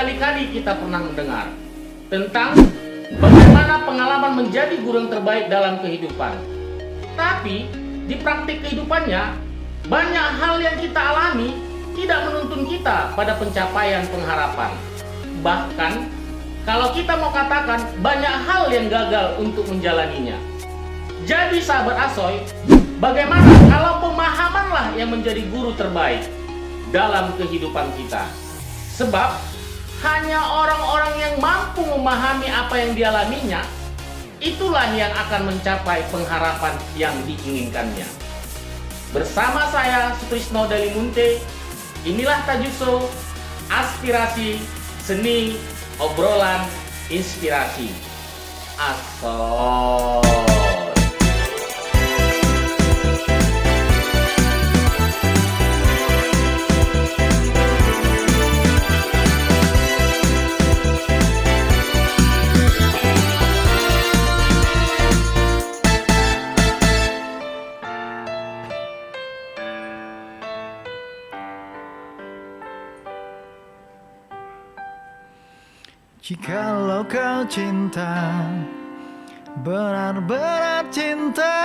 berkali-kali kita pernah mendengar tentang bagaimana pengalaman menjadi guru yang terbaik dalam kehidupan. Tapi di praktik kehidupannya, banyak hal yang kita alami tidak menuntun kita pada pencapaian pengharapan. Bahkan kalau kita mau katakan, banyak hal yang gagal untuk menjalaninya. Jadi sahabat Asoy, bagaimana kalau pemahamanlah yang menjadi guru terbaik dalam kehidupan kita? Sebab hanya orang-orang yang mampu memahami apa yang dialaminya, itulah yang akan mencapai pengharapan yang diinginkannya. Bersama saya Sutrisno Dalimunte, inilah Tajuk Show, aspirasi, seni, obrolan, inspirasi. Asoy. Jikalau kau cinta, benar-benar cinta,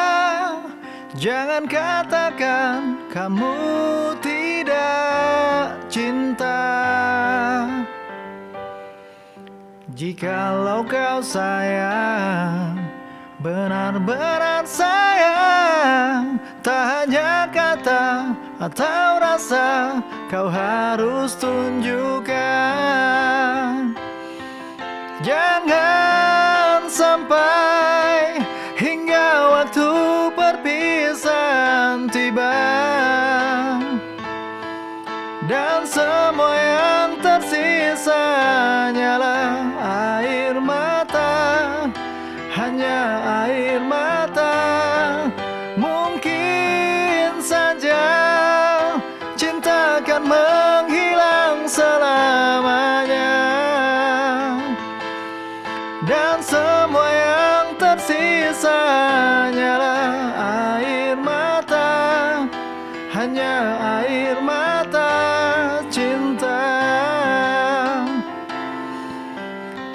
jangan katakan kamu tidak cinta. Jikalau kau sayang, benar-benar sayang, tak hanya kata atau rasa, kau harus tunjukkan. Jangan sampai hingga waktu perpisahan tiba dan semua yang tersisa hanyalah air mata, hanya air mata. Mungkin saja cinta akan menghilang selamanya, dan semua yang tersisa hanyalah air mata, hanya air mata cinta.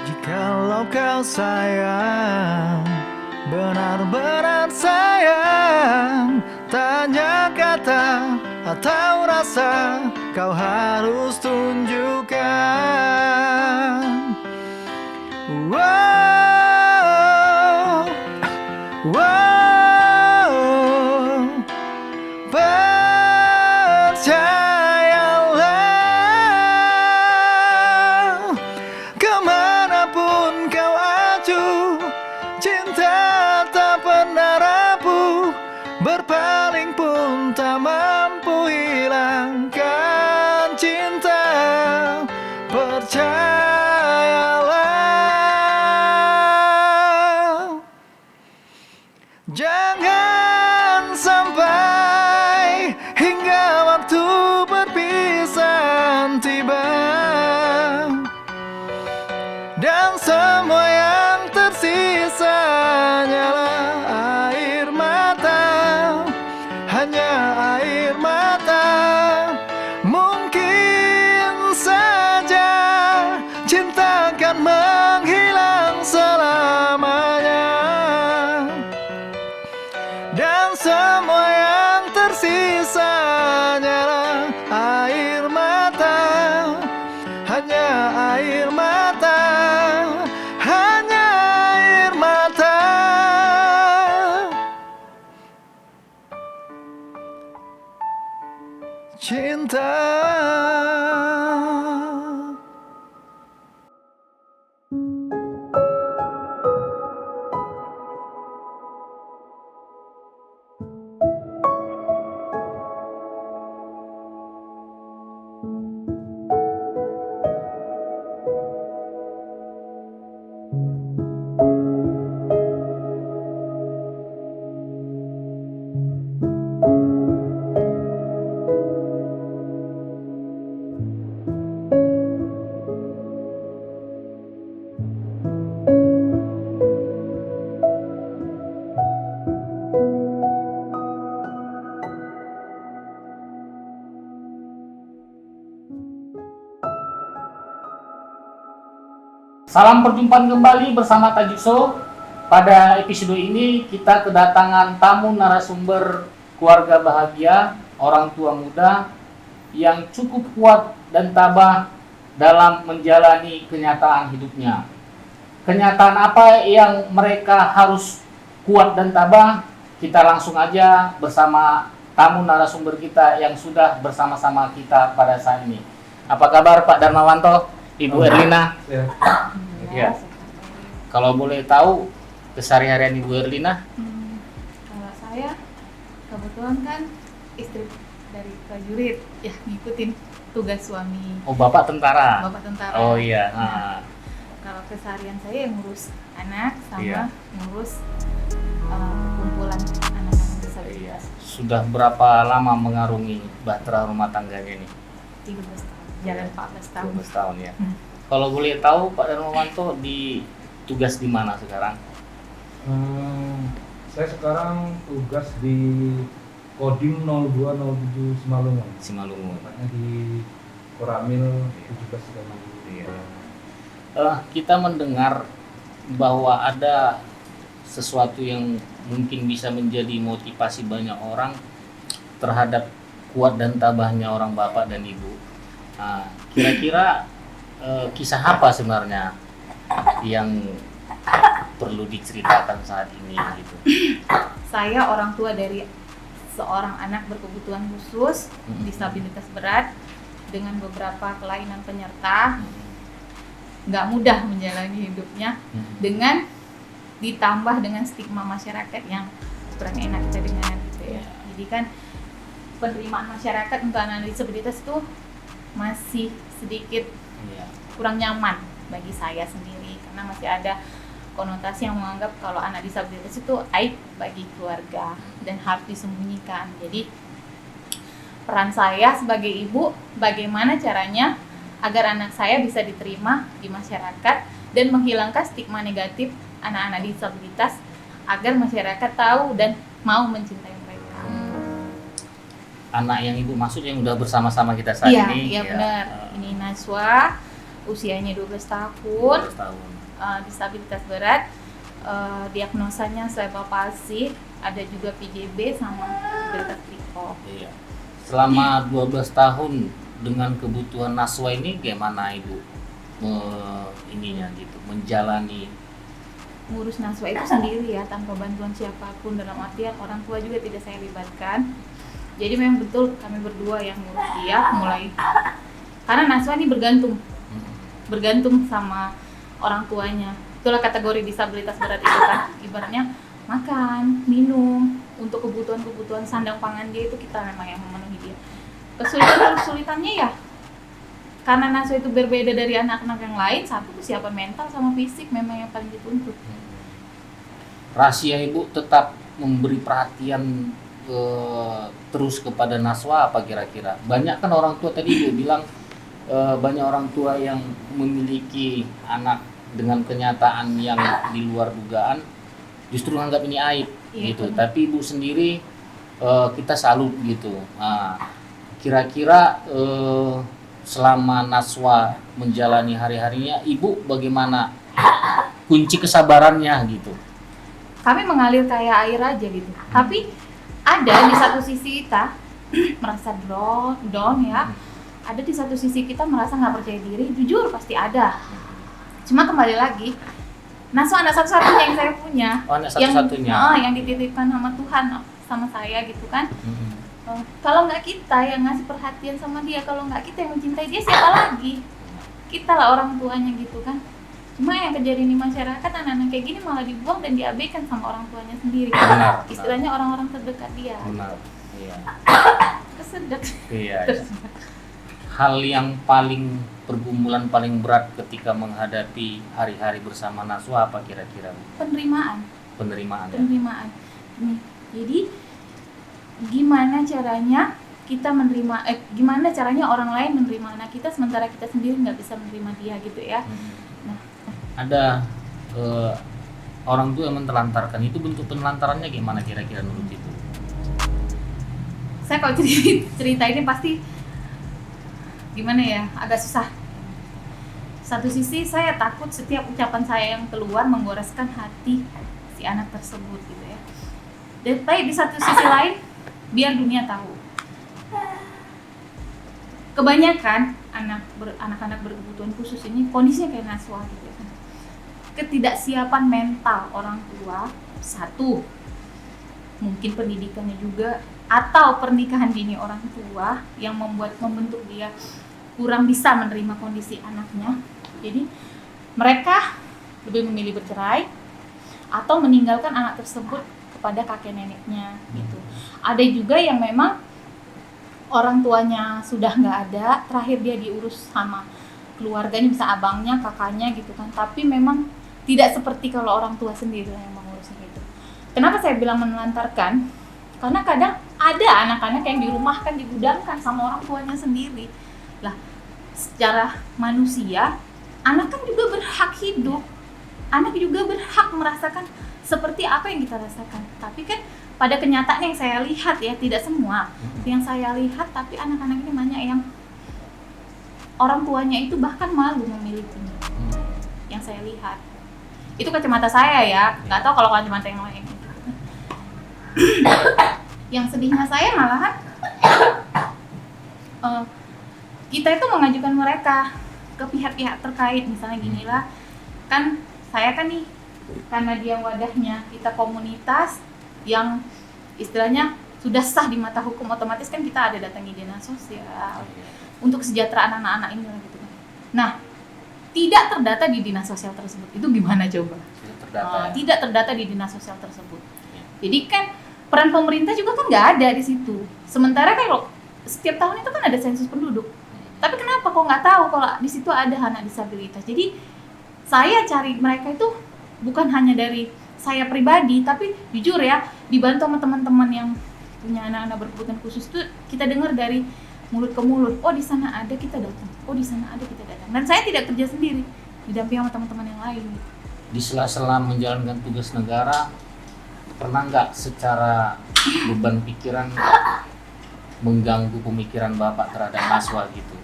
Jikalau kau sayang, benar-benar sayang, tak hanya kata atau rasa, kau harus tunjukkan. Wow, wow, percayalah, kemanapun kau aju, cinta tak pernah rapuh, berpaling pun tak mampu hilangkan cinta. Percayalah, jangan sampai hingga waktu perpisahan tiba dan semua yang tersisa hanyalah air mata, hanya air mata. Mungkin saja cinta akan menghilang selamanya, dan semua yang tersisa hanyalah air mata, hanya air mata, hanya air mata. Cinta. Salam perjumpaan kembali bersama Tajuk Show. Pada episode ini kita kedatangan tamu narasumber keluarga bahagia, orang tua muda yang cukup kuat dan tabah dalam menjalani kenyataan hidupnya. Kenyataan apa yang mereka harus kuat dan tabah? Kita langsung aja bersama tamu narasumber kita yang sudah bersama-sama kita pada saat ini. Apa kabar Pak Darmawanto? Ibu Erlina? Ya. Kalau boleh tahu keseharian Ibu Erlina? Kalau saya kebetulan kan istri dari prajurit, ya ngikutin tugas suami. Oh, Bapak tentara. Bapak tentara. Oh iya. Nah, kalau keseharian saya yang ngurus anak sama Iya. ngurus kumpulan anak-anak disabilitas. Sudah berapa lama mengarungi bahtera rumah tangganya ini? 13 tahun, jalan 14 tahun. 12 tahun ya. Kalau boleh tahu Pak Darmawanto di tugas di mana sekarang? Saya sekarang tugas di Kodim 0207 Simalungun, Simalungun. tepatnya di Koramil 17 Simalungun. Kita mendengar bahwa ada sesuatu yang mungkin bisa menjadi motivasi banyak orang terhadap kuat dan tabahnya orang bapak dan ibu. Kira-kira kisah apa sebenarnya yang perlu diceritakan saat ini gitu? Saya orang tua dari seorang anak berkebutuhan khusus, disabilitas berat dengan beberapa kelainan penyerta. Nggak mudah menjalani hidupnya dengan ditambah dengan stigma masyarakat yang kurang enak kita dengar gitu ya. Jadi kan penerimaan masyarakat untuk anak disabilitas itu masih sedikit kurang nyaman bagi saya sendiri karena masih ada konotasi yang menganggap kalau anak disabilitas itu aib bagi keluarga dan harus disembunyikan. Jadi peran saya sebagai ibu, bagaimana caranya agar anak saya bisa diterima di masyarakat dan menghilangkan stigma negatif anak-anak disabilitas agar masyarakat tahu dan mau mencintai mereka. Anak yang ibu maksud yang udah bersama-sama kita saat Iya, ini? iya benar. Ini Najwa, usianya 12 tahun, 12 tahun. disabilitas berat, diagnosanya cerebral palsy, ada juga PJB sama delta triko. Iya. Selama 12 tahun dengan kebutuhan Najwa ini gimana ibu ininya gitu menjalani? Ngurus Najwa itu sendiri ya, tanpa bantuan siapapun, dalam artian orang tua juga tidak saya libatkan. Jadi memang betul kami berdua yang ngurus dia mulai karena Najwa ini bergantung sama orang tuanya. Itulah kategori disabilitas berat itu kan, ibaratnya makan, minum, untuk kebutuhan sandang pangan dia itu kita memang yang memenuhi dia. Kesulitannya ya karena Najwa itu berbeda dari anak-anak yang lain, satu kesiapan mental sama fisik memang yang paling dituntut. Rahasia ibu tetap memberi perhatian terus kepada Najwa apa kira-kira? Banyak kan orang tua tadi ibu bilang banyak orang tua yang memiliki anak dengan kenyataan yang di luar dugaan justru anggap ini aib gitu. Benar. Tapi ibu sendiri kita salut gitu. Kira-kira selama Najwa menjalani hari-harinya, ibu bagaimana kunci kesabarannya gitu? Kami mengalir kayak air aja gitu. Tapi ada di satu sisi kita merasa down ya. Ada di satu sisi kita merasa nggak percaya diri, jujur pasti ada. Cuma kembali lagi, Najwa anak satu-satunya yang saya punya. Oh, anak satu-satunya. Yang dititipkan sama Tuhan sama saya gitu kan. Kalau nggak kita yang ngasih perhatian sama dia, kalau nggak kita yang mencintai dia, siapa lagi? Kita lah orang tuanya gitu kan. Cuma yang kejadian di masyarakat, anak-anak kayak gini malah dibuang dan diabaikan sama orang tuanya sendiri. Benar. Istilahnya orang-orang terdekat dia. Benar. Iya. Kesedek. Iya. Hal yang paling pergumulan paling berat ketika menghadapi hari-hari bersama Najwa apa kira-kira? Penerimaan. Penerimaan ya. Penerimaan. Nih, jadi gimana caranya kita menerima, gimana caranya orang lain menerima anak kita sementara kita sendiri nggak bisa menerima dia gitu ya. Nah, ada orang tua yang menelantarkan, itu bentuk penelantarannya gimana kira-kira menurut itu? saya kalau cerita ini pasti gimana ya, agak susah. Satu sisi saya takut setiap ucapan saya yang keluar menggoreskan hati si anak tersebut gitu ya. Dan baik di satu sisi lain biar dunia tahu. Kebanyakan anak-anak berkebutuhan khusus ini kondisinya kayak Naswa gitu ya. Ketidaksiapan mental orang tua, satu, mungkin pendidikannya juga, atau pernikahan dini orang tua yang membentuk dia kurang bisa menerima kondisi anaknya. Jadi mereka lebih memilih bercerai atau meninggalkan anak tersebut kepada kakek neneknya gitu. Ada juga yang memang orang tuanya sudah nggak ada, terakhir dia diurus sama keluarganya, bisa abangnya, kakaknya gitu kan. Tapi memang tidak seperti kalau orang tua sendiri yang mengurusnya gitu. Kenapa saya bilang menelantarkan? Karena kadang ada anak-anak yang dirumahkan, digudangkan sama orang tuanya sendiri. Lah, secara manusia, anak kan juga berhak hidup. Anak juga berhak merasakan seperti apa yang kita rasakan. Tapi kan pada kenyataan yang saya lihat ya, tidak semua yang saya lihat, tapi anak-anak ini banyak yang orang tuanya itu bahkan malu memilikinya. Yang saya lihat. Itu kacamata saya ya, nggak tahu kalau kacamata yang lain. Yang sedihnya saya malahan kita itu mengajukan mereka ke pihak-pihak terkait, misalnya ginilah, kan saya kan nih karena dia wadahnya kita komunitas yang istilahnya sudah sah di mata hukum, otomatis kan kita ada datangi dinas sosial untuk kesejahteraan anak-anak ini gitu kan. Nah, tidak terdata di dinas sosial tersebut, itu gimana coba? Tidak terdata di dinas sosial tersebut. Jadi kan peran pemerintah juga kan nggak ada di situ. Sementara kalau setiap tahun itu kan ada sensus penduduk. Tapi kenapa kok nggak tahu kalau di situ ada anak disabilitas? Jadi saya cari mereka itu bukan hanya dari saya pribadi, tapi jujur ya, dibantu sama teman-teman yang punya anak-anak berkebutuhan khusus itu kita dengar dari mulut ke mulut. Oh di sana ada, kita datang. Oh di sana ada, kita datang. Dan saya tidak kerja sendiri, didampingi sama teman-teman yang lain. Di sela-sela menjalankan tugas negara, pernah nggak secara beban pikiran mengganggu pemikiran Bapak terhadap Naswa gitu?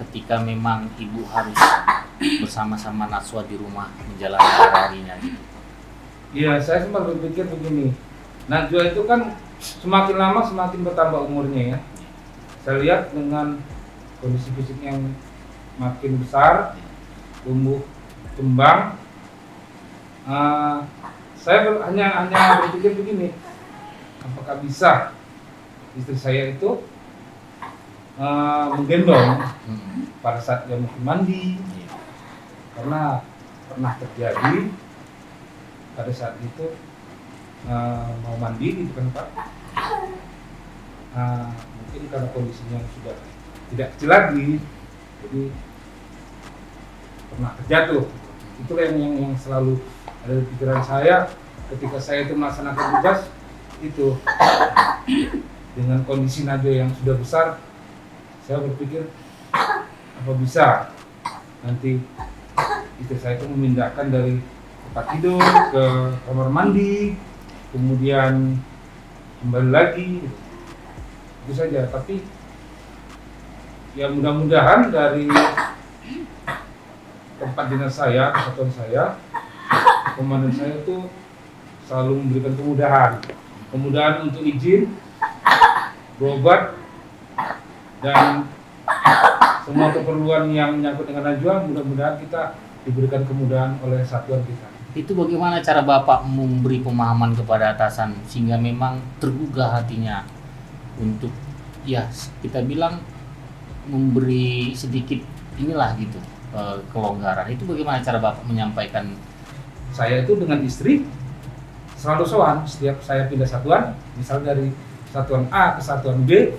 Ketika memang ibu harus bersama-sama Naswa di rumah menjalani hari-harinya gitu. Iya, saya sempat berpikir begini. Najwa itu kan semakin lama semakin bertambah umurnya ya. Saya lihat dengan kondisi fisik yang makin besar, tumbuh kembang. Saya hanya berpikir begini, apakah bisa istri saya itu menggendong pada saat dia mau mandi, karena pernah terjadi pada saat itu mau mandi gitu kan Pak. Mungkin karena kondisinya sudah tidak kecil lagi, jadi pernah terjatuh. Itulah yang selalu ada di pikiran saya ketika saya itu melaksanakan tugas itu. Dengan kondisi Najwa yang sudah besar, saya berpikir apa bisa nanti istri saya itu memindahkan dari tempat tidur ke kamar mandi, kemudian kembali lagi, itu saja. Tapi ya mudah-mudahan dari tempat dinas saya, kesatuan saya, komandan saya itu selalu memberikan kemudahan untuk izin, berobat, dan semua keperluan yang menyangkut dengan Najwa, mudah-mudahan kita diberikan kemudahan oleh satuan kita. Itu bagaimana cara Bapak memberi pemahaman kepada atasan sehingga memang tergugah hatinya untuk ya kita bilang memberi sedikit inilah gitu kelonggaran. Itu bagaimana cara Bapak menyampaikan? Saya itu dengan istri selalu sowan setiap saya pindah satuan, misal dari satuan A ke satuan B,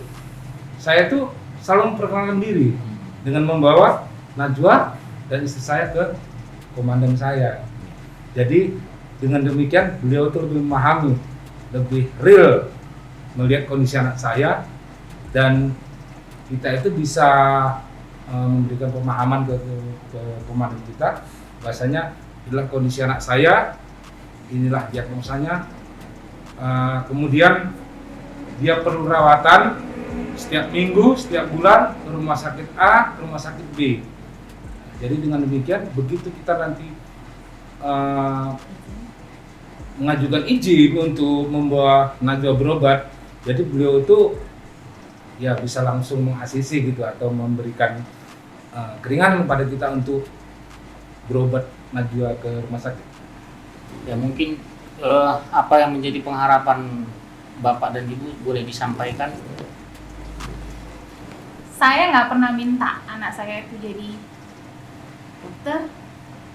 saya tuh selalu memperkenalkan diri dengan membawa Najwa dan istri saya ke komandan saya. Jadi dengan demikian beliau tuh lebih memahami, lebih real melihat kondisi anak saya, dan kita itu bisa memberikan pemahaman ke komandan kita bahasanya inilah kondisi anak saya, inilah diagnosanya, kemudian dia perlu rawatan setiap minggu, setiap bulan ke rumah sakit A, ke rumah sakit B. Jadi dengan demikian begitu kita nanti mengajukan izin untuk membawa Najwa berobat, jadi beliau itu ya bisa langsung meng-ACC gitu atau memberikan keringanan pada kita untuk berobat Najwa ke rumah sakit. Ya mungkin apa yang menjadi pengharapan Bapak dan Ibu boleh disampaikan? Saya nggak pernah minta anak saya itu jadi dokter,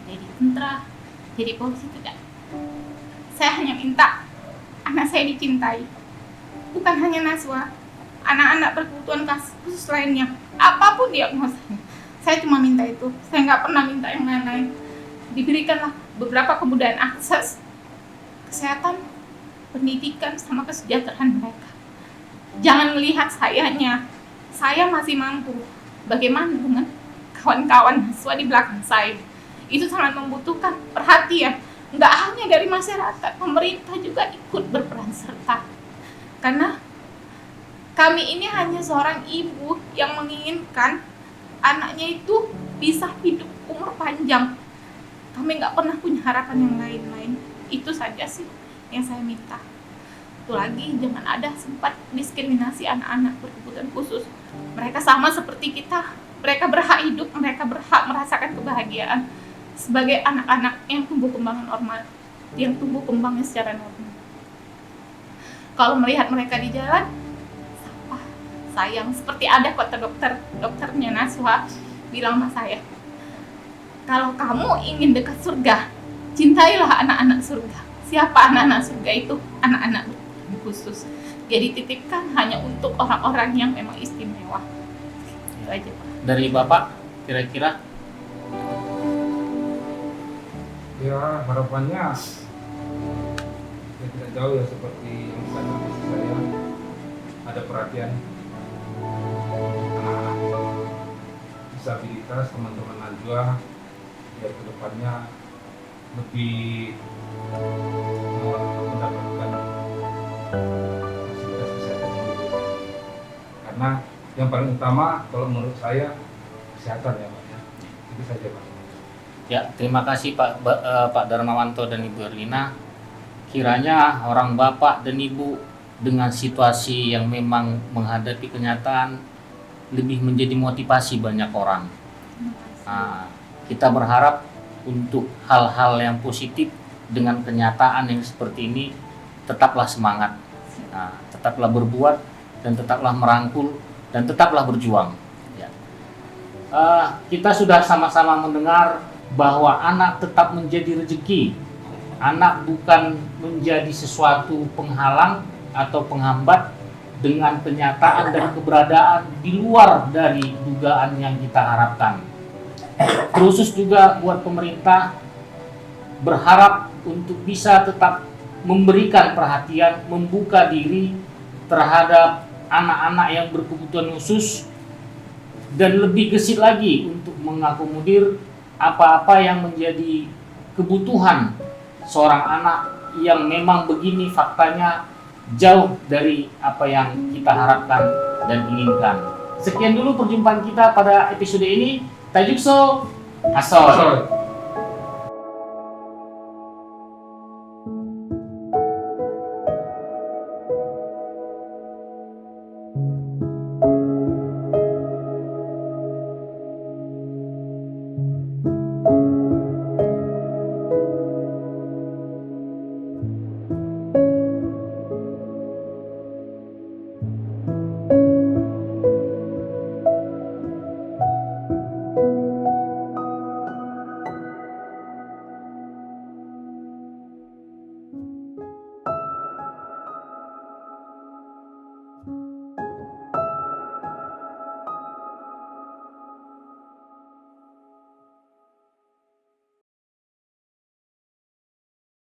jadi tentara, jadi polisi, tidak. Saya hanya minta anak saya dicintai. Bukan hanya Najwa, anak-anak berkebutuhan khusus lainnya, apapun diagnosanya. Saya cuma minta itu. Saya nggak pernah minta yang lain-lain. Diberikanlah beberapa kemudahan akses kesehatan, pendidikan, sama kesejahteraan mereka. Jangan melihat sayanya. Saya masih mampu. Bagaimana dengan kawan-kawan Najwa di belakang saya? Itu sangat membutuhkan perhatian. Nggak hanya dari masyarakat, pemerintah juga ikut berperan serta. Karena kami ini hanya seorang ibu yang menginginkan anaknya itu bisa hidup umur panjang. Kami nggak pernah punya harapan yang lain-lain. Itu saja sih yang saya minta. Itu lagi, jangan ada sempat diskriminasi anak-anak berkebutuhan khusus. Mereka sama seperti kita. Mereka berhak hidup, mereka berhak merasakan kebahagiaan sebagai anak-anak yang tumbuh kembang normal, yang tumbuh kembangnya secara normal. Kalau melihat mereka di jalan, sayang, seperti ada kata dokternya Najwa bilang sama saya, kalau kamu ingin dekat surga, cintailah anak-anak surga. Siapa anak-anak surga itu? Anak-anak khusus. Jadi titipkan hanya untuk orang-orang yang memang istimewa. Itu aja, Pak. Dari Bapak, kira-kira? Ya harapannya ya tidak jauh ya seperti yang disampaikan saya, ada perhatian anak-anak disabilitas, teman-teman Najwa ya kedepannya lebih mendapatkan fasilitas kesehatan yang lebih baik. Karena yang paling utama kalau menurut saya kesehatan ya Pak ya. Itu saja Pak. Ya, terima kasih Pak Darmawanto dan Ibu Erlina. Kiranya orang Bapak dan Ibu dengan situasi yang memang menghadapi kenyataan lebih menjadi motivasi banyak orang. Nah, kita berharap untuk hal-hal yang positif dengan kenyataan yang seperti ini, tetaplah semangat, tetaplah berbuat, dan tetaplah merangkul, dan tetaplah berjuang. Ya. Kita sudah sama-sama mendengar bahwa anak tetap menjadi rezeki. Anak bukan menjadi sesuatu penghalang atau penghambat dengan kenyataan dan keberadaan di luar dari dugaan yang kita harapkan. Terus juga buat pemerintah berharap untuk bisa tetap memberikan perhatian, membuka diri terhadap anak-anak yang berkebutuhan khusus, dan lebih gesit lagi untuk mengakomodir apa-apa yang menjadi kebutuhan seorang anak yang memang begini faktanya jauh dari apa yang kita harapkan dan inginkan. Sekian dulu perjumpaan kita pada episode ini. Tajukso Asoy.